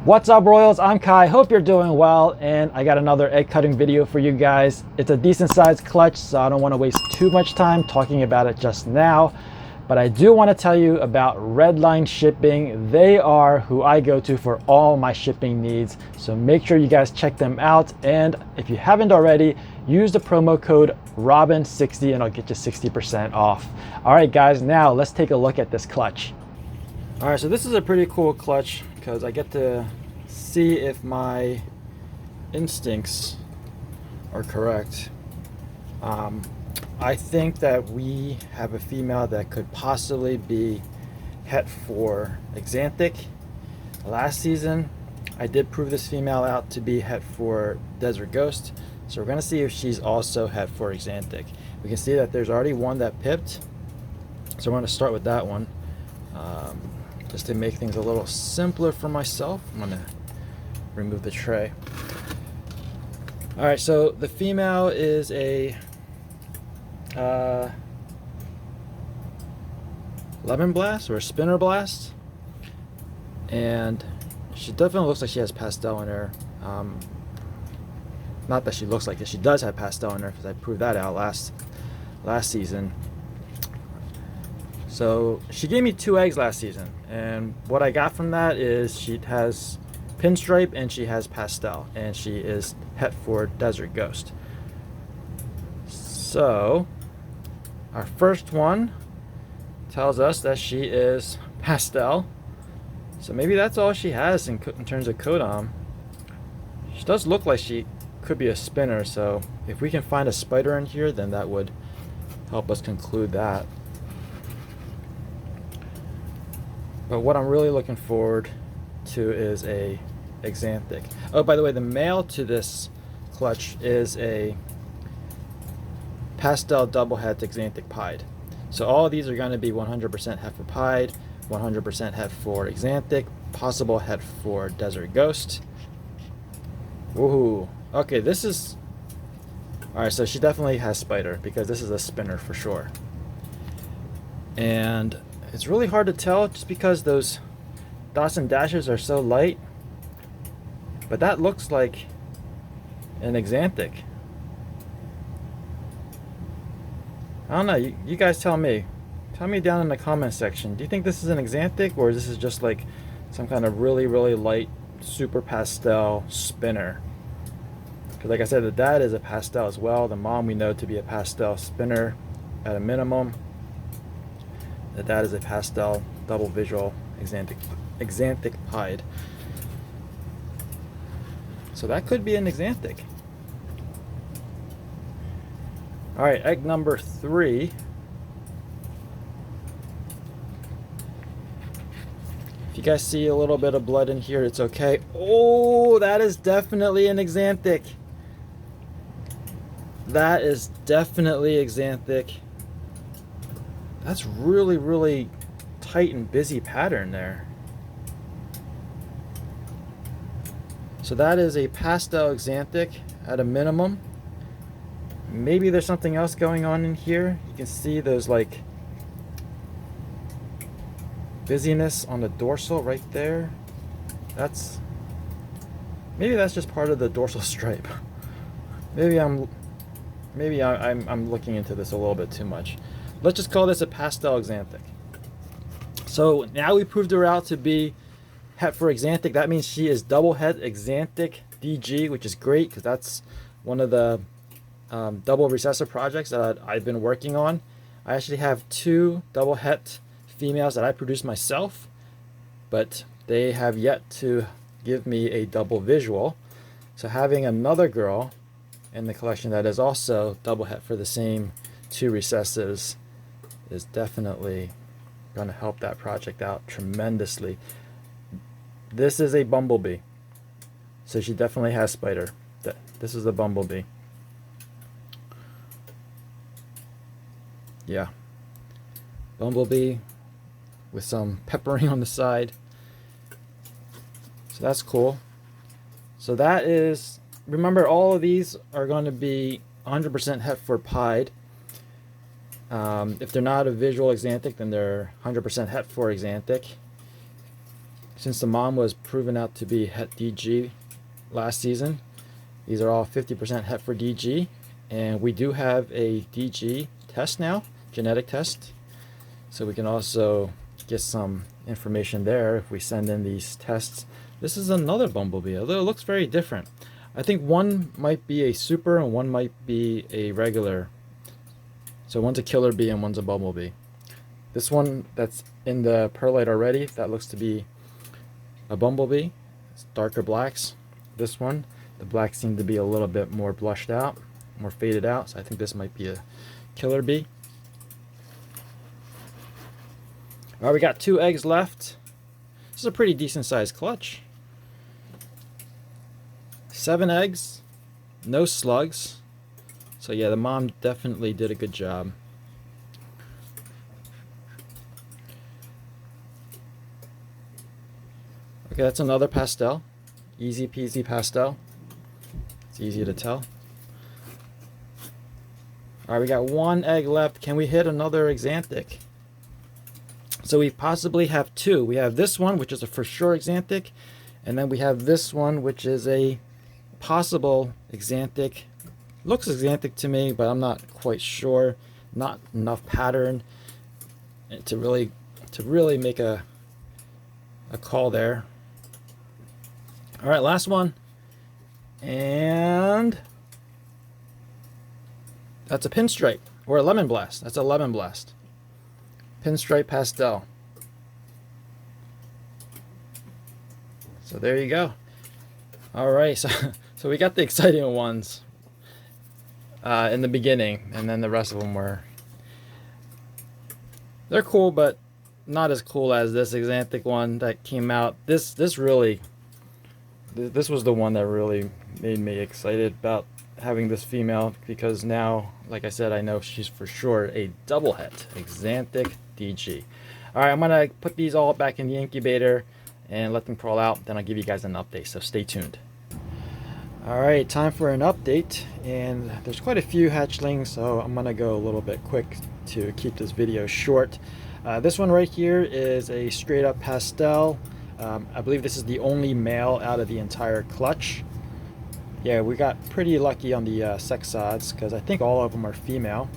What's up, Royals? I'm Kai. Hope you're doing well, and I got another egg cutting video for you guys. It's a decent sized clutch, so I don't want to waste too much time talking about it just now. But I do want to tell you about Redline Shipping. They are who I go to for all my shipping needs. So make sure you guys check them out. And if you haven't already, use the promo code ROBIN60 and I'll get you 60% off. All right, guys, now let's take a look at this clutch. All right, so this is a pretty cool clutch because I get to see if my instincts are correct. I think that we have a female that could possibly be het for Axanthic. Last season, I did prove this female out to be het for Desert Ghost. So we're gonna see if she's also het for Axanthic. We can see that there's already one that pipped. So I'm gonna start with that one. Just to make things a little simpler for myself, I'm gonna remove the tray. All right, so the female is a lemon blast or a spinner blast, and she definitely looks like she has pastel in her. Not that she looks like it, she does have pastel in her because I proved that out last season. So she gave me 2 eggs last season, and what I got from that is she has pinstripe and she has pastel, and she is het for Desert Ghost. So our first one tells us that she is pastel, so maybe that's all she has in terms of codon. She does look like she could be a spinner, so if we can find a spider in here, then that would help us conclude that. But what I'm really looking forward to is a Axanthic. Oh, by the way, the male to this clutch is a pastel double het Axanthic pied. So all of these are going to be 100% het for pied, 100% het for Axanthic, possible het for Desert Ghost. Woohoo! Okay, this is... Alright, so she definitely has spider because this is a spinner for sure. And it's really hard to tell just because those dots and dashes are so light. But that looks like an Axanthic. I don't know, you guys tell me. Tell me down in the comment section. Do you think this is an Axanthic, or this is just like some kind of really, really light, super pastel spinner? Because like I said, the dad is a pastel as well. The mom we know to be a pastel spinner at a minimum. The dad is a pastel double visual Axanthic pied. So that could be an Axanthic. Alright, egg number 3. If you guys see a little bit of blood in here, it's okay. Oh, that is definitely an Axanthic. That is definitely Axanthic. That's really, really tight and busy pattern there. So that is a pastel Axanthic at a minimum. Maybe there's something else going on in here. You can see those like busyness on the dorsal right there. Maybe that's just part of the dorsal stripe. Maybe I'm looking into this a little bit too much. Let's just call this a pastel Axanthic. So now we proved her out to be het for Axanthic. That means she is double het Axanthic DG, which is great because that's one of the double recessive projects that I've been working on. I actually have 2 double het females that I produced myself, but they have yet to give me a double visual. So having another girl in the collection that is also double het for the same 2 recessives is definitely going to help that project out tremendously. This is a bumblebee, so she definitely has spider. This is the bumblebee. Yeah, bumblebee with some peppering on the side. So that's cool. So that is, remember, all of these are going to be 100% het for pied. If they're not a visual Axanthic, then they're 100% het for Axanthic. since the mom was proven out to be Het DG last season, these are all 50% Het for DG, and we do have a DG test now, genetic test, so we can also get some information there if we send in these tests. This is another bumblebee, although it looks very different. I think one might be a super and one might be a regular. So one's a killer bee and one's a bumblebee. This one that's in the perlite already, that looks to be a bumblebee. It's darker blacks. This one, the blacks seem to be a little bit more blushed out, more faded out, so I think this might be a killer bee. All right, we got 2 eggs left. This is a pretty decent sized clutch. 7 eggs, no slugs. So yeah, the mom definitely did a good job. Okay, that's another pastel. Easy peasy pastel. It's easy to tell. All right, we got 1 egg left. Can we hit another Axanthic? So we possibly have 2. We have this one, which is a for sure Axanthic, and then we have this one, which is a possible Axanthic. Looks Axanthic to me, but I'm not quite sure. Not enough pattern to really make a call there. All right, last one, and that's a pinstripe or a lemon blast. That's a lemon blast. Pinstripe pastel. So there you go. All right, so we got the exciting ones in the beginning, and then the rest of them they're cool, but not as cool as this Axanthic one that came out. This was the one that really made me excited about having this female, because now, like I said, I know she's for sure a double het Axanthic DG. All right, I'm gonna put these all back in the incubator and let them crawl out. Then I'll give you guys an update, so stay tuned. All right, time for an update, and there's quite a few hatchlings, so I'm gonna go a little bit quick to keep this video short. This one right here is a straight up pastel. I believe this is the only male out of the entire clutch. Yeah, we got pretty lucky on the sex odds, because I think all of them are female.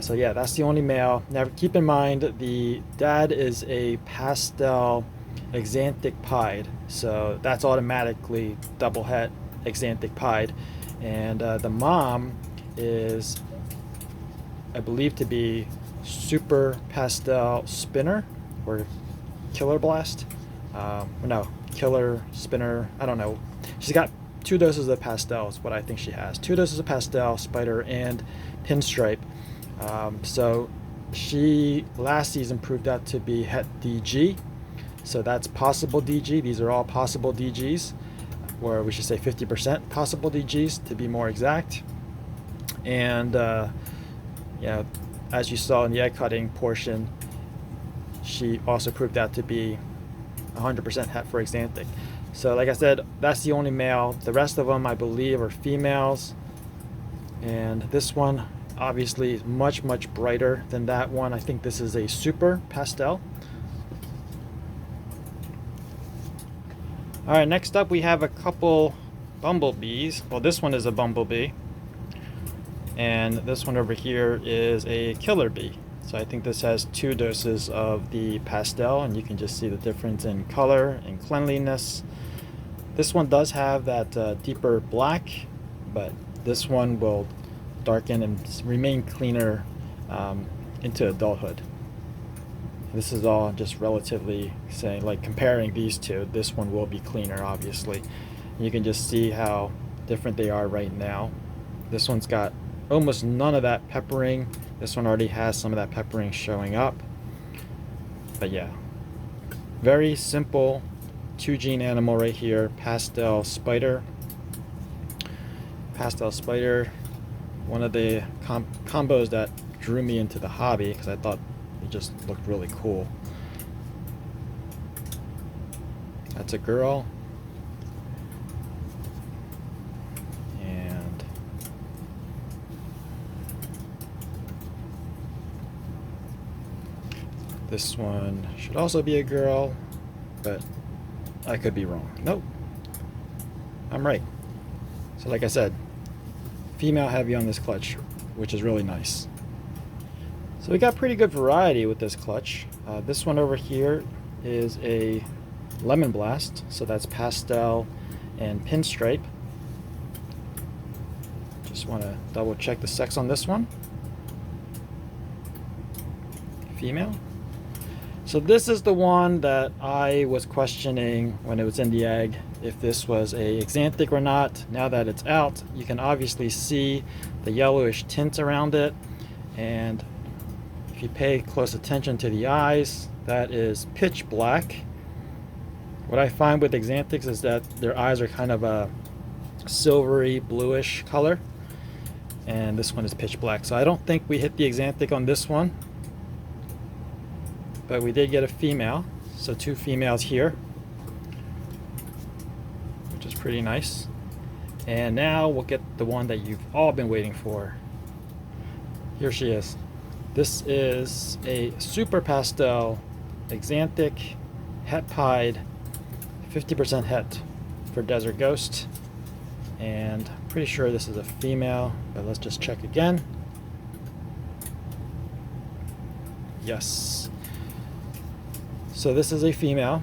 So yeah, that's the only male. Now keep in mind, the dad is a pastel Axanthic pied, so that's automatically double het Axanthic pied, and the mom is, I believe, to be super pastel spinner or killer blast. No, killer spinner, I don't know. She's got 2 doses of pastel is what I think she has. 2 doses of pastel, spider, and pinstripe. So she last season proved out to be Het DG. So that's possible DG. These are all possible DGs, or we should say 50% possible DGs to be more exact. And yeah, as you saw in the egg cutting portion, she also proved out to be 100% het for Axanthic. So like I said, that's the only male. The rest of them, I believe, are females. And this one obviously is much brighter than that one. I think this is a super pastel. All right, next up we have a couple bumblebees. Well, this one is a bumblebee, and this one over here is a killer bee. So I think this has 2 doses of the pastel, and you can just see the difference in color and cleanliness. This one does have that deeper black, but this one will darken and remain cleaner into adulthood. This is all just relatively saying, like comparing these two, this one will be cleaner, obviously. You can just see how different they are right now. This one's got almost none of that peppering. This one already has some of that peppering showing up. But yeah, very simple 2-gene animal right here, pastel spider. Pastel spider, one of the combos that drew me into the hobby, because I thought it just looked really cool. That's a girl. And this one should also be a girl, but I could be wrong. Nope, I'm right. So like I said, female heavy on this clutch, which is really nice. So we got pretty good variety with this clutch. This one over here is a lemon blast, so that's pastel and pinstripe. Just want to double check the sex on this one. Female. So this is the one that I was questioning when it was in the egg, if this was a Axanthic or not. Now that it's out, you can obviously see the yellowish tint around it, and if you pay close attention to the eyes, that is pitch black. What I find with Axanthics is that their eyes are kind of a silvery bluish color, and this one is pitch black. So I don't think we hit the Axanthic on this one, but we did get a female, so 2 females here, which is pretty nice. And now we'll get the one that you've all been waiting for. Here she is. This is a super pastel Axanthic het pied, 50% het for Desert Ghost, and I'm pretty sure this is a female, but let's just check again. Yes. So this is a female,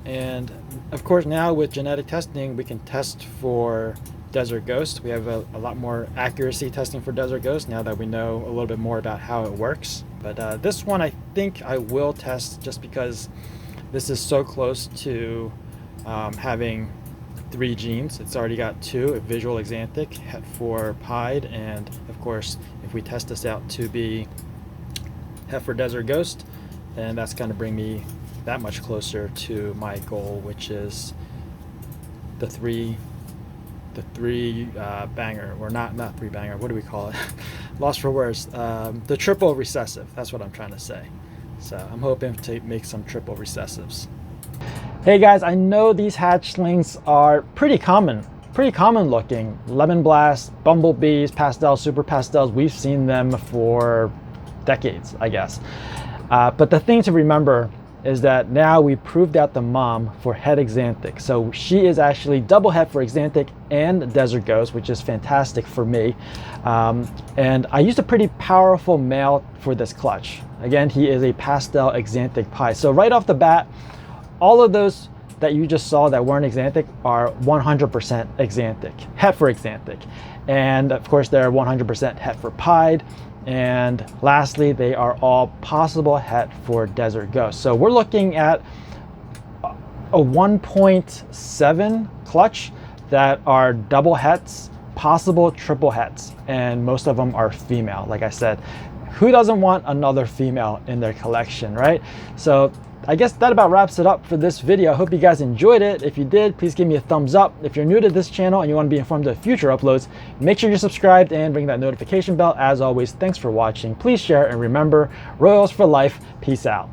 and of course now with genetic testing we can test for Desert Ghost. We have a lot more accuracy testing for Desert Ghost now that we know a little bit more about how it works. But this one I think I will test, just because this is so close to having 3 genes. It's already got 2, a visual Axanthic, het for pied, and of course if we test this out to be het for Desert Ghost, then that's going to bring me that much closer to my goal, which is the three banger, or not 3 banger, what do we call it? Lost for words. The triple recessive, that's what I'm trying to say. So I'm hoping to make some triple recessives. Hey guys, I know these hatchlings are pretty common looking. Lemon blast, bumblebees, pastels, super pastels, we've seen them for decades, I guess. But the thing to remember is that now we proved out the mom for het Axanthic. So she is actually double het for Axanthic and Desert Ghost, which is fantastic for me. And I used a pretty powerful male for this clutch. Again, he is a pastel Axanthic pie. So right off the bat, all of those that you just saw that weren't Axanthic are 100% Axanthic, het for Axanthic. And of course they're 100% het for pied. And lastly, they are all possible het for Desert Ghost. So we're looking at a 1.7 clutch that are double hets, possible triple hets, and most of them are female. Like I said, who doesn't want another female in their collection, right? So I guess that about wraps it up for this video. I hope you guys enjoyed it. If you did, please give me a thumbs up. If you're new to this channel and you want to be informed of future uploads, make sure you're subscribed and ring that notification bell. As always, thanks for watching. Please share, and remember, Royals for life. Peace out.